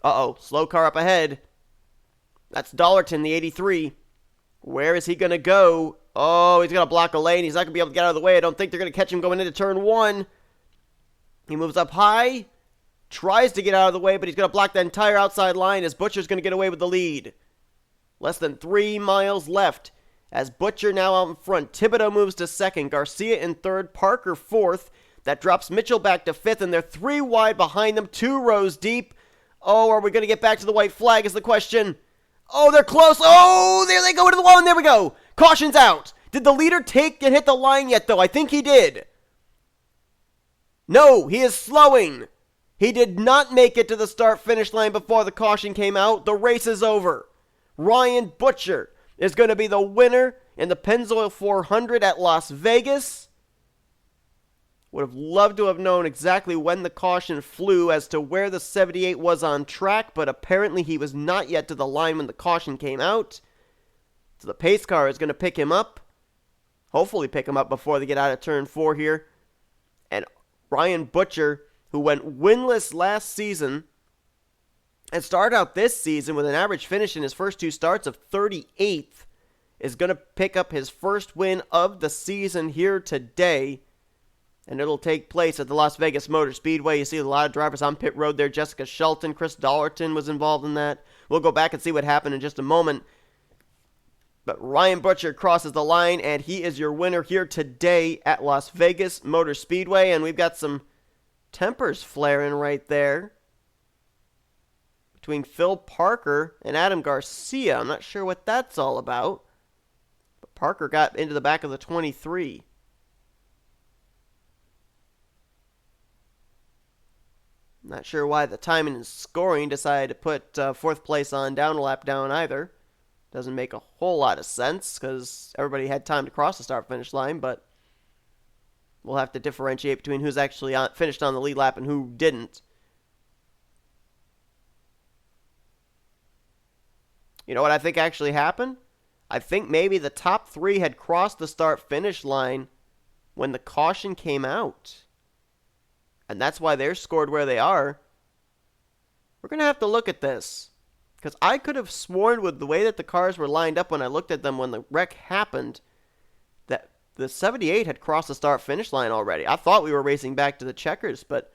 Uh-oh, slow car up ahead. That's Dollarton, the 83. Where is he going to go? Oh, he's going to block a lane. He's not going to be able to get out of the way. I don't think they're going to catch him going into turn 1. He moves up high. Tries to get out of the way, but he's going to block the entire outside line as Butcher's going to get away with the lead. Less than 3 miles left. As Butcher now out in front. Thibodeaux moves to 2nd. Garcia in 3rd. Parker 4th. That drops Mitchell back to 5th. And they're 3 wide behind them. 2 rows deep. Oh, are we going to get back to the white flag is the question. Oh, they're close. Oh, there they go into the wall. And there we go. Caution's out. Did the leader take and hit the line yet, though? I think he did. No, he is slowing. He did not make it to the start-finish line before the caution came out. The race is over. Ryan Butcher is going to be the winner in the Pennzoil 400 at Las Vegas. Would have loved to have known exactly when the caution flew as to where the 78 was on track, but apparently he was not yet to the line when the caution came out. So the pace car is going to pick him up. Hopefully pick him up before they get out of turn 4 here. And Ryan Butcher, who went winless last season, and started out this season with an average finish in his first 2 starts of 38th, is going to pick up his first win of the season here today. And it'll take place at the Las Vegas Motor Speedway. You see a lot of drivers on pit road there. Jessica Shelton, Chris Dollarton was involved in that. We'll go back and see what happened in just a moment. But Ryan Butcher crosses the line, and he is your winner here today at Las Vegas Motor Speedway. And we've got some tempers flaring right there between Phil Parker and Adam Garcia. I'm not sure what that's all about. But Parker got into the back of the 23. Not sure why the timing and scoring decided to put 4th place on down a lap down either. Doesn't make a whole lot of sense because everybody had time to cross the start-finish line, but we'll have to differentiate between who's actually finished on the lead lap and who didn't. You know what I think actually happened? I think maybe the top 3 had crossed the start-finish line when the caution came out. And that's why they're scored where they are. We're going to have to look at this. Because I could have sworn with the way that the cars were lined up when I looked at them when the wreck happened, that the 78 had crossed the start-finish line already. I thought we were racing back to the checkers, but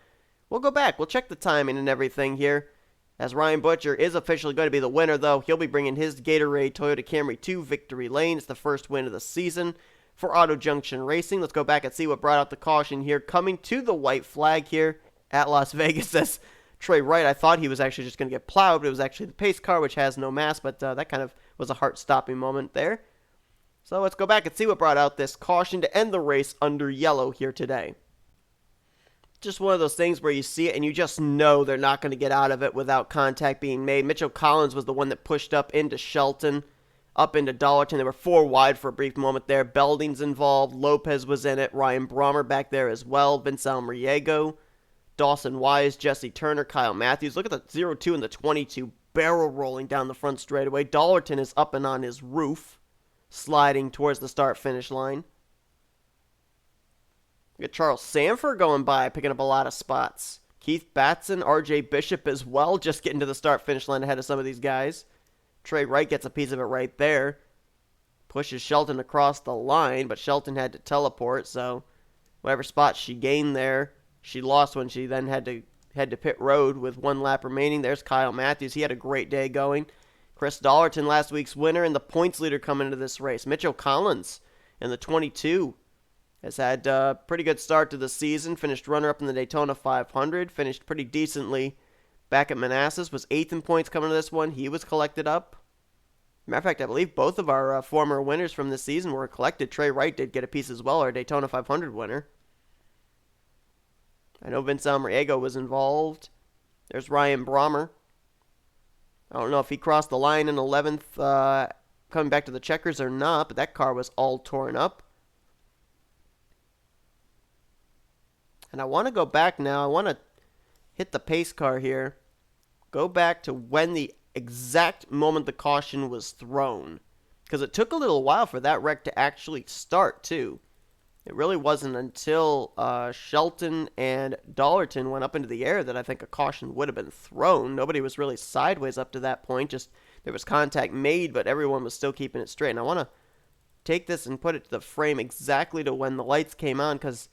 we'll go back. We'll check the timing and everything here. As Ryan Butcher is officially going to be the winner, though. He'll be bringing his Gatorade Toyota Camry to victory lane. It's the first win of the season for Auto Junction Racing. Let's go back and see what brought out the caution here. Coming to the white flag here at Las Vegas as T Wright. I thought he was actually just going to get plowed, but it was actually the pace car, which has no mass, but that kind of was a heart-stopping moment there. So let's go back and see what brought out this caution to end the race under yellow here today. Just one of those things where you see it and you just know they're not going to get out of it without contact being made. Mitchell Collins was the one that pushed up into Shelton, up into Dollarton. They were 4 wide for a brief moment there. Belding's involved. Lopez was in it. Ryan Brommer back there as well. V Almariego, Dawson Wise, Jesse Turner, K Mathews. Look at the 0-2 and the 22 barrel rolling down the front straightaway. Dollarton is up and on his roof, sliding towards the start-finish line. We got Charles Sandfer going by, picking up a lot of spots. Keith Batson, RJ Bishop as well, just getting to the start-finish line ahead of some of these guys. T Wright gets a piece of it right there. Pushes Shelton across the line, but Shelton had to teleport, so whatever spot she gained there, she lost when she then had to head to pit road with 1 lap remaining. There's K Mathews. He had a great day going. Chris Dollarton, last week's winner, and the points leader coming into this race. Mitchell Collins in the 22 has had a pretty good start to the season. Finished runner-up in the Daytona 500. Finished pretty decently back at Manassas. Was 8th in points coming to this one. He was collected up. Matter of fact, I believe both of our former winners from this season were collected. T Wright did get a piece as well, our Daytona 500 winner. I know V Almariego was involved. There's Ryan Brommer. I don't know if he crossed the line in 11th coming back to the checkers or not, but that car was all torn up. And I want to go back now. I want to hit the pace car here. Go back to when the exact moment the caution was thrown. Because it took a little while for that wreck to actually start, too. It really wasn't until Shelton and Dollarton went up into the air that I think a caution would have been thrown. Nobody was really sideways up to that point. Just there was contact made, but everyone was still keeping it straight. And I want to take this and put it to the frame exactly to when the lights came on, because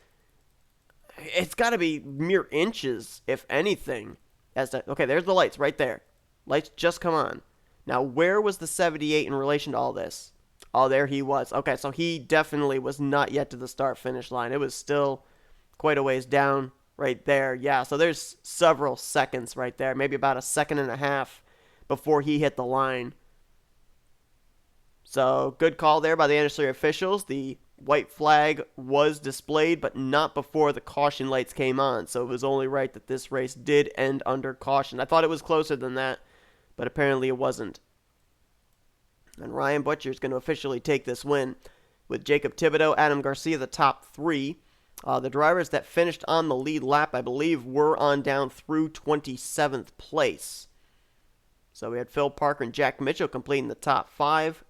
it's got to be mere inches, if anything. Okay, there's the lights right there. Lights just come on. Now, where was the 78 in relation to all this? Oh, there he was. Okay, so he definitely was not yet to the start-finish line. It was still quite a ways down right there. Yeah, so there's several seconds right there, maybe about a second and a half before he hit the line. So, good call there by the NNSCRA officials. The white flag was displayed, but not before the caution lights came on. So, it was only right that this race did end under caution. I thought it was closer than that, but apparently it wasn't. And Ryan Butcher is going to officially take this win with Jacob Thibodeaux, Adam Garcia, the top 3. The drivers that finished on the lead lap, I believe, were on down through 27th place. So we had Phil Parker and Jack Mitchell completing the top 5.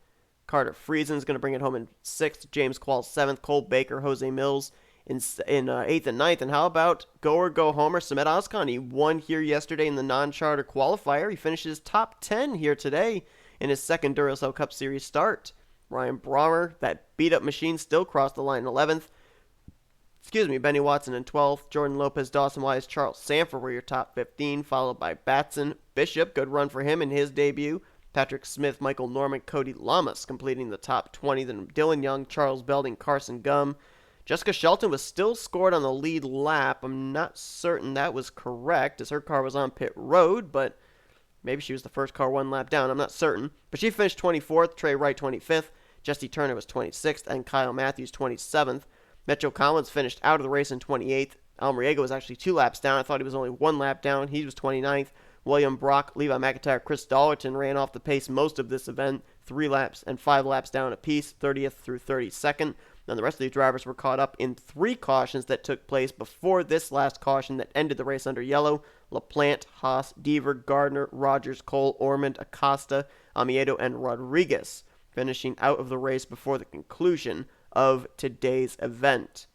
Carter Friesen is going to bring it home in 6th. J Qualls 7th. Cole Baker, J Millz in 8th and 9th. And how about go or go homer, S Ozkan? He won here yesterday in the non-charter qualifier. He finishes top 10 here today in his second Duracell Cup Series start. Ryan Brommer, that beat-up machine, still crossed the line in 11th. Benny Watson in 12th. Jordan Lopez, Dawson Wise, Charles Sandfer were your top 15, followed by Batson. Bishop, good run for him in his debut. Patrick Smith, Michael Norman, Cody Lamas completing the top 20. Then Dylan Young, Charles Belding, Carson Gum. Jessica Shelton was still scored on the lead lap. I'm not certain that was correct, as her car was on pit road, but maybe she was the first car 1 lap down. I'm not certain. But she finished 24th. T Wright 25th. Jesse Turner was 26th. And K Mathews 27th. Mitchell Collins finished out of the race in 28th. Almariego was actually 2 laps down. I thought he was only 1 lap down. He was 29th. William Brock, Levi McIntyre, Chris Dollarton ran off the pace most of this event. 3 laps and 5 laps down apiece. 30th through 32nd. And the rest of these drivers were caught up in 3 cautions that took place before this last caution that ended the race under yellow. LaPlante, Haas, Deaver, Gardner, Rogers, Cole, Ormond, Acosta, Almariego, and Rodriguez, finishing out of the race before the conclusion of today's event.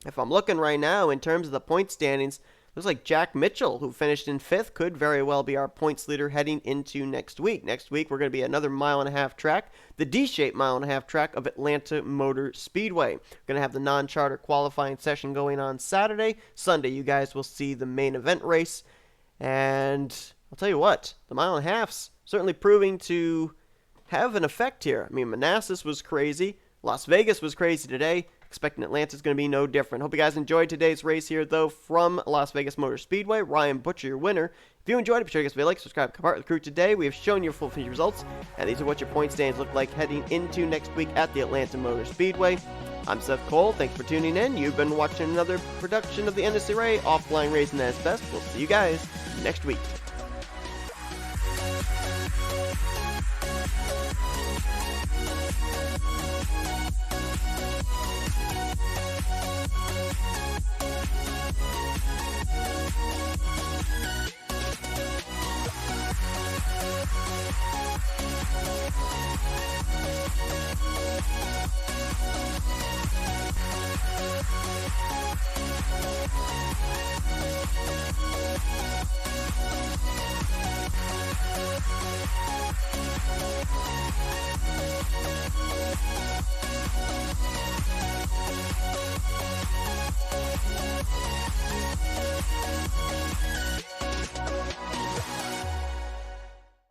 If I'm looking right now in terms of the point standings, looks like Jack Mitchell, who finished in 5th, could very well be our points leader heading into next week. Next week, we're going to be another 1.5-mile track, the D-shaped 1.5-mile track of Atlanta Motor Speedway. We're going to have the non-charter qualifying session going on Saturday. Sunday, you guys will see the main event race. And I'll tell you what, the 1.5's certainly proving to have an effect here. I mean, Manassas was crazy. Las Vegas was crazy today. Expecting Atlanta's going to be no different. Hope you guys enjoyed today's race here, though, from Las Vegas Motor Speedway. Ryan Butcher, your winner. If you enjoyed it, be sure to give us a like, subscribe, come part of the crew today. We have shown your full finish results, and these are what your point standings look like heading into next week at the Atlanta Motor Speedway. I'm Seth Cole. Thanks for tuning in. You've been watching another production of the NNSCRA Offline Racing at its Best. We'll see you guys next week.